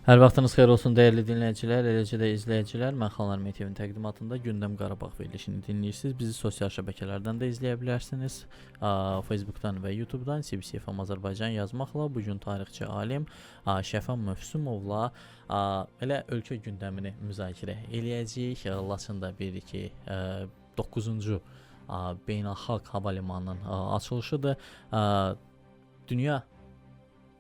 Hər vaxtınız xeyir olsun dəyərli dinləyicilər, eləcə də izləyicilər. Mən Xanlar MTV-nin təqdimatında Gündəm Qarabağ verilişini dinləyirsiniz. Bizi sosial şəbəkələrdən də izləyə bilərsiniz. Facebookdan və YouTubedan CBC FM Azərbaycan yazmaqla bu gün tarixçi alim Şəfan Mövsümovla elə ölkə gündəmini müzakirə eləyəcəyik. Laçında 9-cu beynəlxalq hava limanının açılışıdır. Dünya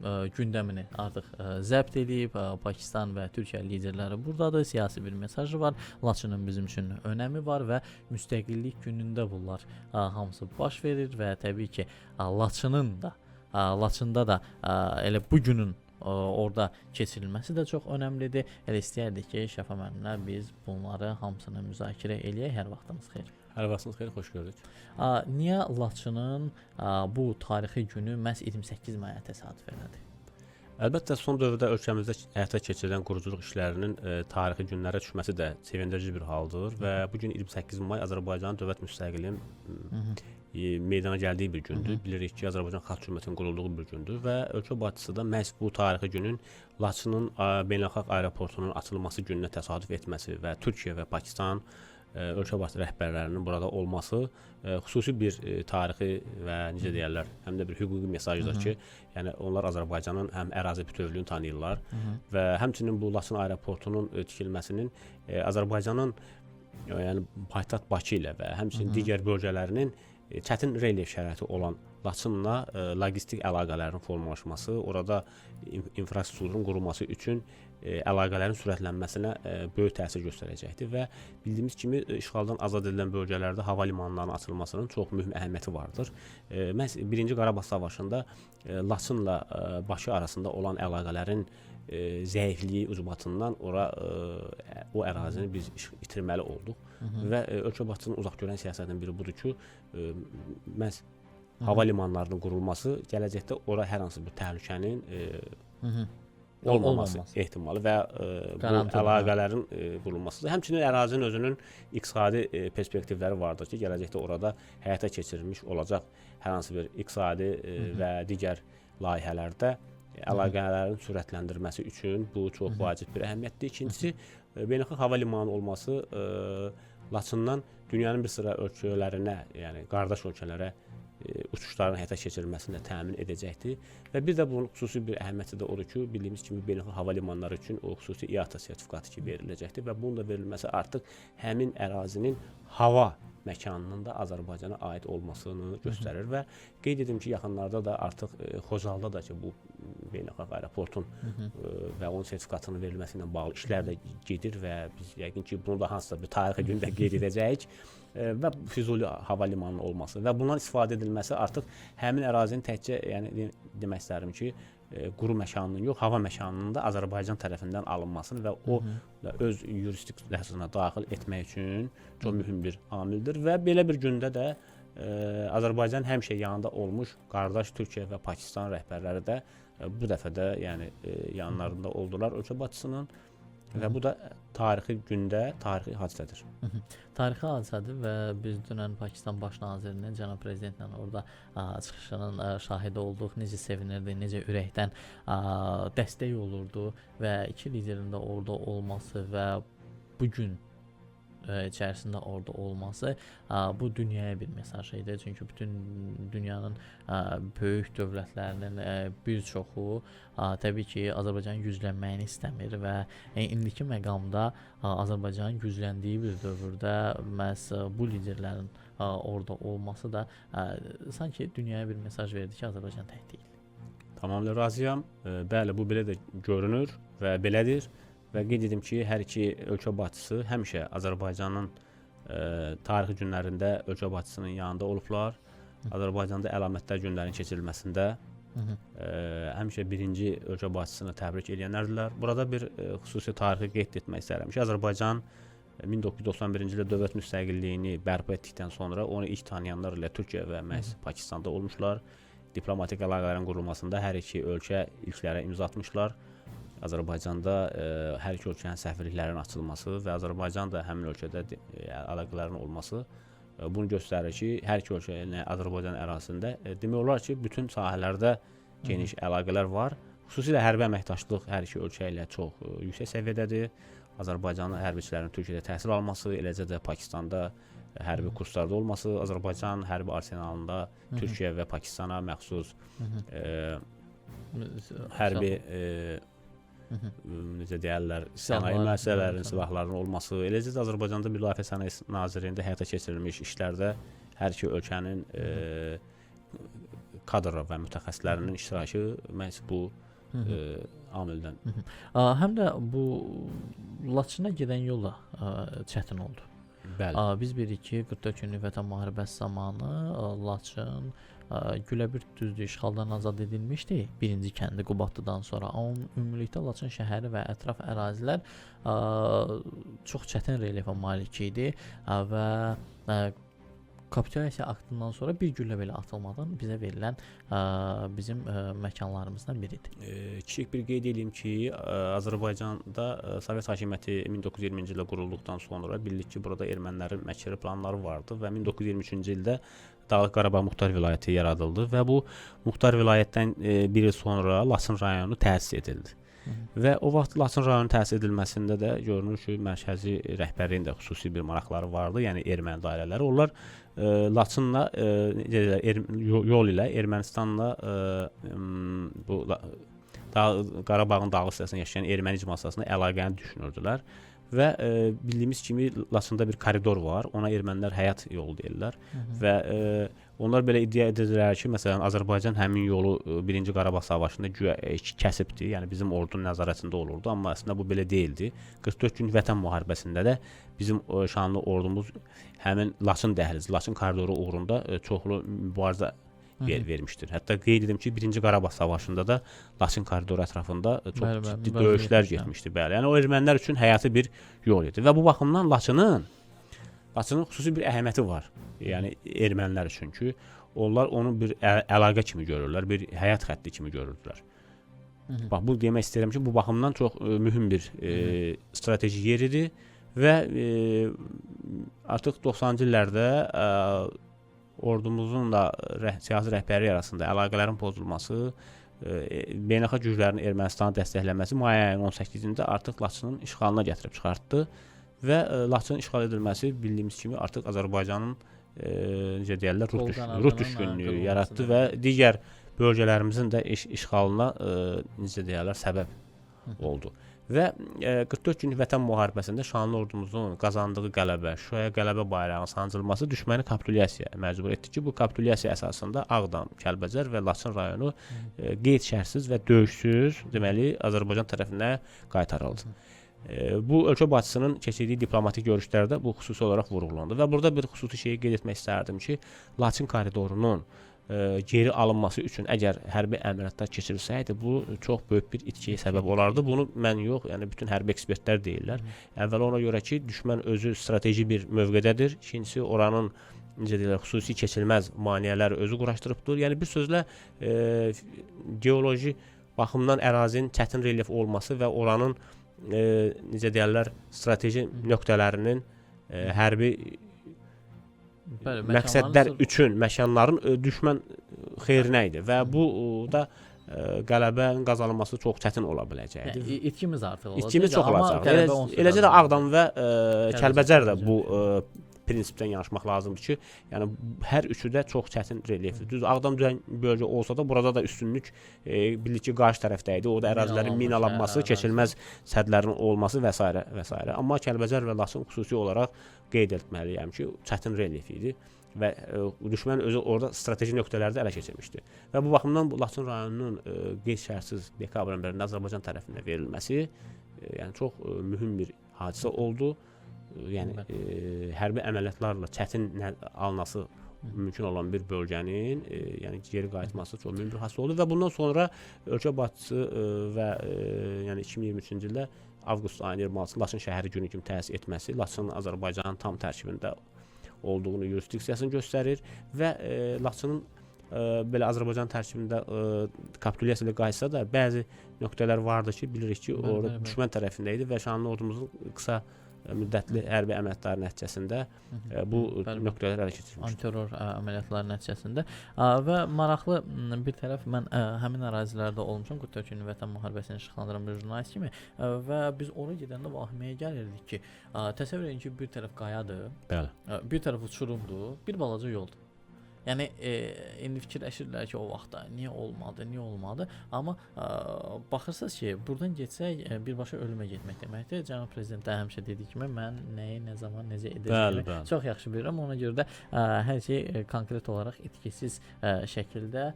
gündəmini artıq zəbt edib. Pakistan və Türkiyə liderləri buradadır. Siyasi bir mesajı var. Laçının bizim üçün önəmi var və müstəqillik günündə bunlar hamısı baş verir və təbii ki, Laçında da elə bu günün orada keçirilməsi də çox önəmlidir. Elə istəyərdik ki, Şəfa müəllimlə biz bunları hamısını müzakirə eləyək. Hər vaxtınız xeyir. Hər vaxtınız xeyir, xoş gördük. Niyə Laçının bu tarixi günü məhz 28 maya təsadüf elədi? Əlbəttə, son dövrdə ölkəmizdə həyata keçirilən quruculuq işlərinin tarixi günlərə düşməsi də sevindirici bir haldır və bu gün 28 may Azərbaycanın dövlət müstəqilliyin meydana gəldiyi bir gündür. Bilirik ki, Azərbaycan Xalq Cümhuriyyətinin qurulduğu bir gündür və ölkə başçısı da məhz bu tarixi günün Laçının beynəlxalq aeroportunun açılması gününə təsadüf etməsi və Türkiyə və Pakistan ölkə başçı rəhbərlərinin burada olması xüsusi bir tarixi və necə deyərlər, həm də bir hüquqi mesajdır ki, yəni onlar Azərbaycanın həm ərazi bütövlüyünü tanıyırlar və həmçinin bu Laçın aeroportunun tikilməsinin Azərbaycanın yəni paytaxt Bakı ilə və həmçinin digər bölgələrinin çətin relyef şəraiti olan Laçınla logistik əlaqələrin formalaşması, orada infrastrukturun qurulması üçün əlaqələrin sürətlənməsinə böyük təsir göstərəcəkdir və bildiyimiz kimi işğaldan azad edilən bölgələrdə hava limanlarının açılmasının çox mühüm əhəmiyyəti vardır. Məhz 1-ci Qarabağ savaşında Laçınla Bakı arasında olan əlaqələrin zəifliyi ucbatından o ərazini biz itirməli olduq və ölkə başçısının uzaqgörən siyasətinin biri budur ki, məhz hava limanlarının qurulması gələcəkdə ora hər hansı bir təhlükənin olmaması ehtimalı və bu əlaqələrin qurulmasıdır. Həmçinin ərazinin özünün iqtisadi perspektivləri vardır ki, gələcəkdə orada həyata keçirilmiş olacaq hər hansı bir iqtisadi və digər layihələrdə əlaqələrin sürətləndirməsi üçün bu çox vacib bir əhəmiyyətdir. İkincisi, beynəlxalq hava limanı olması Laçından dünyanın bir sıra ölkələrinə, yəni qardaş ölkələrə uçuşların həyata keçirilməsini də təmin edəcəkdir. Və bir də bunun xüsusi bir əhəmiyyəti də odur ki, bildiyimiz kimi beynəlxalq hava limanları üçün o xüsusi IATA sertifikatı ki veriləcəkdir və bunun da verilməsi artıq həmin ərazinin hava məkanının da Azərbaycana aid olmasını göstərir və qeyd edim ki, yaxınlarda da artıq Xocalda da ki, bu beynəlxalq aeroportun və onun sertifikatının verilməsi ilə bağlı işlər də gedir və biz yəqin ki, bunu da hansısa bir tarixi gündə qeyd edəcəyik və Füzuli hava limanının olması və bundan istifadə edilməsi artıq həmin ərazinin təkcə, yəni demək istərim ki, quru məkanının yox, hava məkanının da Azərbaycan tərəfindən alınmasını və o öz yurisdiksiyasına daxil etmək üçün çox mühüm bir amildir və belə bir gündə də Azərbaycan həmişə yanında olmuş qardaş Türkiyə və Pakistan rəhbərləri də bu dəfə də yəni yanlarında oldular ölkə başçısının və bu da tarixi gündə tarixi hadisədir. Tarixi hadisədir və biz dünən Pakistan baş nazirinin cənab prezidentlə orada çıxışının şahidi olduq. Necə sevinirdi, necə ürəkdən dəstək olurdu və iki liderin də orada olması və bu gün içərisində orada olması bu dünyaya bir mesaj idi. Çünki bütün dünyanın böyük dövlətlərinin bir çoxu təbii ki, Azərbaycanın güclənməyini istəmir və indiki məqamda Azərbaycanın gücləndiyi bir dövrdə məhz bu liderlərin orada olması da sanki dünyaya bir mesaj verdi ki, Azərbaycan tək deyil. Tamamilə razıyam. Bəli, bu belə də görünür və belədir. Və qeyd edim ki, hər iki ölkə başçısı həmişə Azərbaycanın tarixi günlərində ölkə başçısının yanında olublar. Azərbaycanda əlamətdar günlərin keçirilməsində həmişə birinci ölkə başçısını təbrik edənlərdirlər. Burada bir xüsusi tarixi qeyd etmək istərəm ki, Azərbaycan 1991-ci ildə dövlət müstəqilliyini bərpa etdikdən sonra onu ilk tanıyanlar ilə Türkiyə və məhz Pakistanda olmuşlar. Diplomatik əlaqələrin qurulmasında hər iki ölkə ilklərə imza atmışlar. Azərbaycanda hər iki ölkənin səfirliklərinin açılması və Azərbaycan da həmin ölkədə əlaqələrin olması bunu göstərir ki, hər iki ölkə Azərbaycan ərazisində demək olar ki, bütün sahələrdə geniş əlaqələr var xüsusilə hərbi əməkdaşlıq hər iki ölkə ilə çox yüksək səviyyədədir. Azərbaycanlı hərbiçilərin Türkiyədə təhsil alması, eləcə də Pakistanda hərbi kurslarda olması, Azərbaycan hərbi arsenalında Türkiyə və Pakistana məxsus hərbi necə deyərlər, sənaye müəssisələrinin, silahların olması, eləcə də Azərbaycanda Müdafiə Sənaye Nazirliyində həyata keçirilmiş işlərdə hər iki ölkənin kadr və mütəxəssislərinin iştirakı məhz bu amildən. Həm də bu Laçına gedən yol da çətin oldu. Bəli. Biz bilirik ki, 44 günlük Vətən müharibəsi zamanı Laçın güləbir düzdür işğaldan azad edilmişdi. Birinci kəndi Qubadlıdan sonra. Amma ümumilikdə Laçın şəhəri və ətraf ərazilər çox çətin relyefə malik idi və kapitulyasiya aktından sonra bir güllə belə atılmadan bizə verilən bizim məkanlarımızdan biridir. Kiçik bir qeyd edeyim ki, Azərbaycanda Sovet hakimiyyəti 1920-ci ildə qurulduqdan sonra bildik ki, burada ermənilərin məkri planları vardı və 1923-cü ildə Dağlıq Qarabağ Muxtar Vilayəti yaradıldı və bu Muxtar Vilayətdən bir il sonra Laçın rayonu təsis edildi. Və o vaxt Laçın rayonu təsis edilməsində də görünür ki, mərkəzi rəhbərliyin də xüsusi bir maraqları vardı, yəni erməni dairələri. Onlar Laçınla yol ilə Ermənistanla bu Qarabağın dağlıq hissəsində yaşayan erməni icmasına əlaqəni düşünürdülər. Və bildiyimiz kimi Laçında bir koridor var, ona ermənilər həyat yolu deyirlər və onlar belə iddia edirlər ki, məsələn Azərbaycan həmin yolu 1-ci Qarabağ savaşında güya kəsibdi, yəni bizim ordunun nəzarətində olurdu, amma əslində bu belə deyildi. 44 günlük Vətən müharibəsində də bizim şanlı ordumuz həmin Laçın dəhlizi, Laçın koridoru uğrunda çoxlu mübarizə vermişdir. Hətta qeyd edim ki, 1-ci Qarabağ savaşında da Laçın koridoru ətrafında çox ciddi döyüşlər getmişdi. Bəli, yəni o ermənilər üçün həyati bir yol idi və bu baxımdan Laçının xüsusi bir əhəmiyyəti var. Yəni ermənilər üçün ki, onlar onu bir əlaqə kimi görürlər, bir həyat xətti kimi görürdülər. Bax, bu demək istəyirəm ki, bu baxımdan çox mühüm bir strateji yeridir və artıq 90-cı illərdə ordumuzun da siyasi rəhbəri arasında əlaqələrin pozulması, beynəlxalq güclərin Ermənistanı dəstəkləməsi may ayının 18-də artıq Laçının işğalına gətirib çıxartdı və Laçının işğal edilməsi bildiyimiz kimi artıq Azərbaycanın necə deyirlər, ruh düşkünlüyü yaratdı və digər bölgələrimizin də işğalına necə deyirlər, səbəb oldu. Və 44 günlük Vətən müharibəsində şanlı ordumuzun qazandığı qələbə, Şuşaya qələbə bayrağının sancılması düşməni kapitulyasiyaya məcbur etdi ki, bu kapitulyasiya əsasında Ağdam, Kəlbəcər və Laçın rayonu qeyd şərtsiz və döyüşsüz, deməli, Azərbaycan tərəfinə qaytarıldı. Bu ölkə başçısının keçirdiyi diplomatik görüşlərdə bu xüsusi olaraq vurğulandı və burada bir xüsusi şeyi qeyd etmək istərdim ki, Laçın koridorunun geri alınması üçün əgər hərbi əməliyyatlar keçirilsəydi, bu çox böyük bir itkiyə səbəb olardı. Bunu mən yox, yəni bütün hərbi ekspertlər deyirlər. Əvvəl ona görə ki, düşmən özü strateji bir mövqedədir. İkincisi, oranın necə deyirlər, xüsusi keçilməz maneələri özü quraşdırıbdır. Yəni bir sözlə geoloji baxımdan ərazinin çətin relyef olması və oranın necə deyirlər, strateji nöqtələrinin hərbi məqsədlər üçün məkanların düşmən xeyrinə idi və bu da qələbənin qazanılması çox çətin ola biləcəkdir. Yəni, itkimiz artıq olacaq. İtkimiz çox olacaq. Eləcə də Ağdam və Kəlbəcər də bu prinsipdən yanaşmaq lazımdır ki, yəni hər üçü də çox çətin relyefdir. Düz Ağdam bölgə olsa da burada da üstünlük bildik ki, qarşı tərəfdə idi. Orada ərazilərin minalanması, keçilməz sədlərin olması və s. və s. Amma Kəlbəcər və Laçın xüsusi olaraq qeyd etməliyəm ki, çətin relyef idi və düşmən özü orada strateji nöqtələrdə ələ keçirmişdi. Və bu baxımdan bu Laçın rayonunun qeyd-şərtsiz dekabrın 1-də Azərbaycan tərəfindən verilməsi yəni çox mühüm bir hadisə oldu. Yəni hərbi əməliyyatlarla çətin alınması mümkün olan bir bölgənin yəni geri qayıtması çox mühüm bir hadisə oldu və bundan sonra ölkə başçısı və yəni 2023-cü ildə avqust ayının 26-sında Laçın şəhəri günü kimi təsis etməsi Laçının Azərbaycanın tam tərkibində olduğunu yurisdiksiyasını göstərir və Laçının belə Azərbaycan tərkibində kapitulyasiya ilə qayıtsa da bəzi nöqtələr vardı ki, bilirik ki, orada düşmən tərəfində idi və şanlı ordumuzun qısa müddətli hərbi əməliyyatlar nəticəsində bu nöqtələr ələ keçirilmişdir. Antiterror əməliyyatları nəticəsində və maraqlı bir tərəf mən həmin ərazilərdə olmuşam 44 günlük Vətən müharibəsini işıqlandıran bir jurnalist kimi və biz ora gedəndə vahiməyə gəlirdik ki, təsəvvür edin ki, bir tərəf qayadır, Bəli. bir tərəf uçurumdur, bir balaca yoldur. Yəni indi fikirləşirlər ki, o vaxtda niyə olmadı? Amma baxırsınız ki, buradan getsək birbaşa ölümə getmək deməkdir. Cənab prezident də həmişə dediyi kimi mən nəyi, nə zaman, necə edəcəyimi çox yaxşı bilirəm. Ona görə də hər şey konkret olaraq itkisiz şəkildə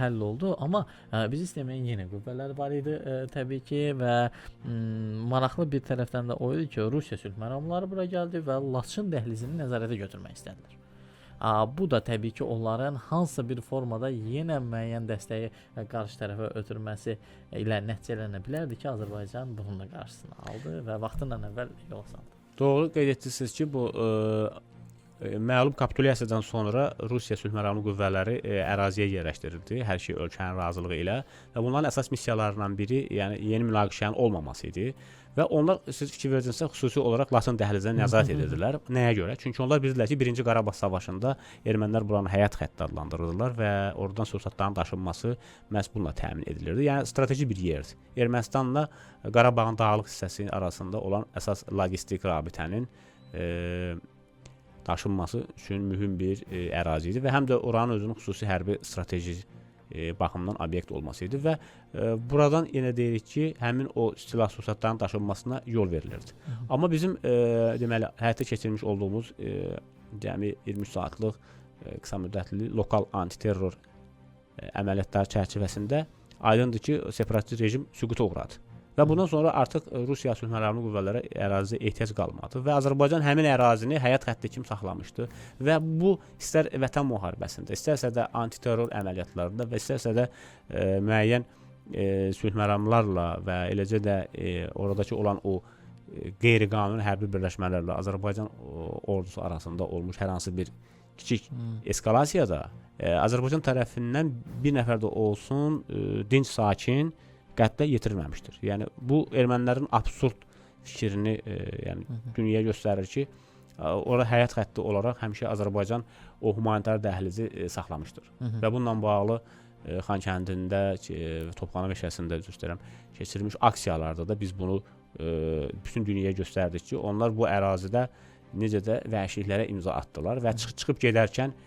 həll oldu. Amma bizi istəməyən yenə qüvvələr var idi təbii ki və maraqlı bir tərəfdən də o idi ki, Rusiya sülh məramları bura gəldi və Laçın dəhlizini nəzarətə götürmək istədilər. Bu da təbii ki, onların hansısa bir formada yenə müəyyən dəstəyi qarşı tərəfə ötürməsi ilə nəticələnə bilərdi ki, Azərbaycan bunun da qarşısını aldı və vaxtından əvvəl yola saldı. Doğru qeyd etdiniz ki, bu məlum kapitulyasiyadan sonra Rusiya sülh məramlı qüvvələri əraziyə yerləşdirildi, hər şey ölkənin razılığı ilə və bunların əsas missiyalarından biri, yəni yeni münaqişənin olmaması idi. Və onlar, siz fikir verdinizsə, xüsusi olaraq Laçın dəhlizini nəzarət edirdilər. Nəyə görə? Çünki onlar bilirdilər ki, 1-ci Qarabağ savaşında ermənilər buranı həyat xətti adlandırırdılar və oradan sursatların daşınması məhz bununla təmin edilirdi. Yəni strateji bir yerdir. Ermənistanla Qarabağın dağlıq hissəsi arasında olan əsas logistik rabitənin daşınması üçün mühüm bir ərazi idi və həm də oranın özünün xüsusi hərbi strateji baxımdan obyekt olması idi və buradan yenə deyirik ki, həmin o silah sursatlarının daşınmasına yol verilirdi. Amma bizim deməli həyata keçirmiş olduğumuz cəmi 23 saatlıq qısa müddətli lokal antiterror əməliyyatları çərçivəsində aydındır ki, separatist rejim süquta uğradı. Və bundan sonra artıq Rusiya sülh məramlı qüvvələrə ərazidə ehtiyac qalmadı və Azərbaycan həmin ərazini həyat xətti kimi saxlamışdı və bu istər Vətən müharibəsində, istərsə də antiterror əməliyyatlarında və istərsə də müəyyən sülh məramlarla və eləcə də oradakı olan o qeyri-qanuni hərbi birləşmələrlə Azərbaycan ordusu arasında olmuş hər hansı bir kiçik eskalasiyada Azərbaycan tərəfindən bir nəfər də olsun dinc, sakin qətlə yetirilməmişdir. Yəni bu ermənilərin absurd fikrini yəni dünyaya göstərir ki, ora həyat xətti olaraq həmişə Azərbaycan o humanitar dəhlizi saxlamışdır. Və bununla bağlı Xankəndində, Topxana meşəsində keçirilmiş aksiyalarda da biz bunu bütün dünyaya göstərdik ki, onlar bu ərazidə necə də vəhşiliklərə imza atdılar və çıxıb gedərkən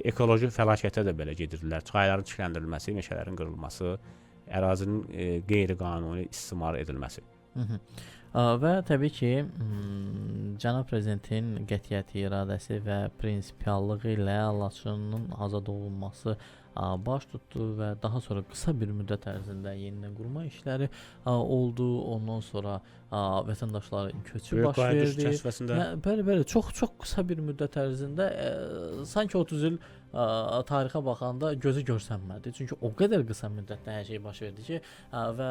ekoloji fəlakətə də belə gedirdilər. Çayların çikləndirilməsi, meşələrin qırılması, ərazinin qeyri-qanuni istismar edilməsi. Və təbii ki, Cənab Prezidentin qətiyyəti, iradəsi və prinsipiallığı ilə Laçının azad olunması baş tutdu və daha sonra qısa bir müddət ərzində yenidən qurma işləri oldu. Ondan sonra vətəndaşların köçü baş verdi. Bəli, çox qısa bir müddət ərzində sanki 30 il tarixə baxanda gözü görsənmədi. Çünki o qədər qısa müddətdə hər şey baş verdi ki, və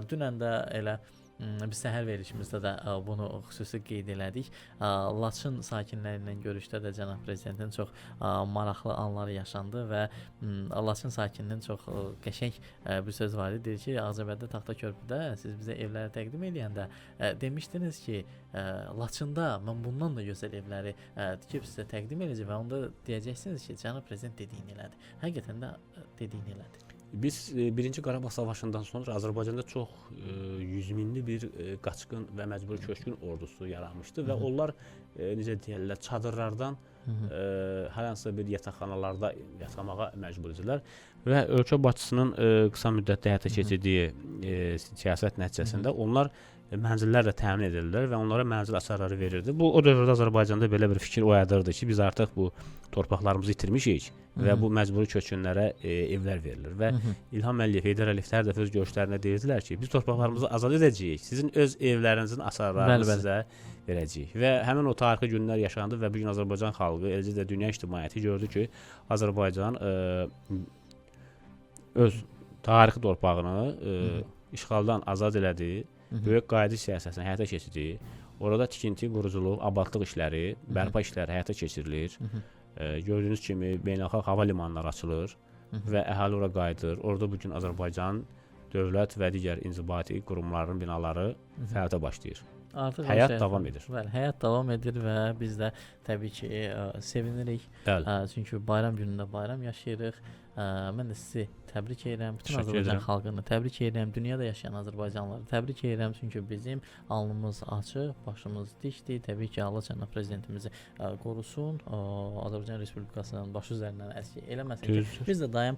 dünən də elə biz səhər verilişimizdə də bunu xüsusi qeyd elədik. Laçın sakinləri ilə görüşdə də Cənab Prezidentin çox maraqlı anları yaşandı və Laçın sakininin çox qəşəng bir söz var idi. Deyir ki, Ağcabədi Taxta Körpüdə siz bizə evləri təqdim edəndə demişdiniz ki, Laçında mən bundan da gözəl evləri tikib sizə təqdim edəcəm və onda deyəcəksiniz ki, Cənab Prezident dediyini elədi. Həqiqətən də dediyini elədi. Biz 1-ci Qarabağ savaşından sonra Azərbaycanda çox 100 minli bir qaçqın və məcburi köçkün ordusu yaranmışdı və onlar necə deyirlər, çadırlardan hər hansı bir yataqxanalarda yatamağa məcbur idilər və ölkə başçısının qısa müddətdə həyata keçirdiyi siyasət nəticəsində onlar mənzillərlə təmin edilirlər və onlara mənzil açarları verirdi. Bu o dövrdə Azərbaycanda belə bir fikir oyadırdı ki, biz artıq bu torpaqlarımızı itirmişik və bu məcburi köçkünlərə evlər verilir və İlham Əliyev, Heydər Əliyev hər dəfə öz görüşlərində deyirdilər ki, biz torpaqlarımızı azad edəcəyik, sizin öz evlərinizin açarlarını sizə verəcəyik. Və həmin o tarixi günlər yaşandı və bu gün Azərbaycan xalqı, eləcə də dünya ictimaiyyəti gördü ki, Azərbaycan öz tarixi torpağını işğaldan azad elədi. Böyük qayıdış siyasətini həyata keçirdi. Orada tikinti, quruculuq, abadlıq işləri, bərpa işləri həyata keçirilir. Gördüyünüz kimi beynəlxalq hava limanları açılır və əhali ora qayıdır. Orada bugün Azərbaycan dövlət və digər inzibati qurumların binaları fəaliyyətə başlayır. Artıq o həyat şey- davam edir. Bəli, həyat davam edir və biz də təbii ki, sevinirik. Bəli. Çünki bayram günündə bayram yaşayırıq. Mən də sizi təbrik edirəm. Bütün Təşəkkür Azərbaycan edirəm. xalqını təbrik edirəm. Dünyada yaşayan Azərbaycanlıları təbrik edirəm. Çünki bizim alnımız açıq, başımız dikdir. Təbii ki, Allah cənab prezidentimizi qorusun. Azərbaycan Respublikasının başı üzərindən əski eləməsin ki, Düzdür. biz də daim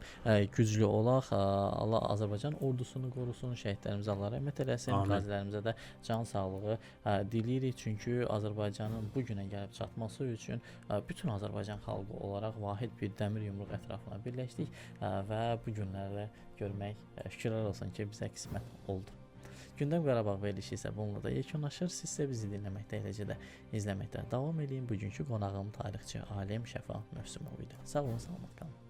güclü olaq. Allah Azərbaycan ordusunu qorusun, şəhidlərimizə Allah rəhmət eləsin, Amin. qazilərimizə də can sağlığı diləyirik. Çünki Azərbaycanın bu günə gəlib çatması üçün bütün Azərbaycan xalqı olaraq vahid bir dəmir yumruq ətrafına birləşdik və bu günlərdə görmək şükürlər olsun ki, bizə qismət oldu. Gündəm Qarabağ verilişi isə bununla da yekunlaşır. Siz isə bizi dinləməkdə, eləcə də izləməkdə davam edin. Bugünkü qonağım tarixçi Alim Şəfa Mövsümov idi. Sağ olun, salamat qalın.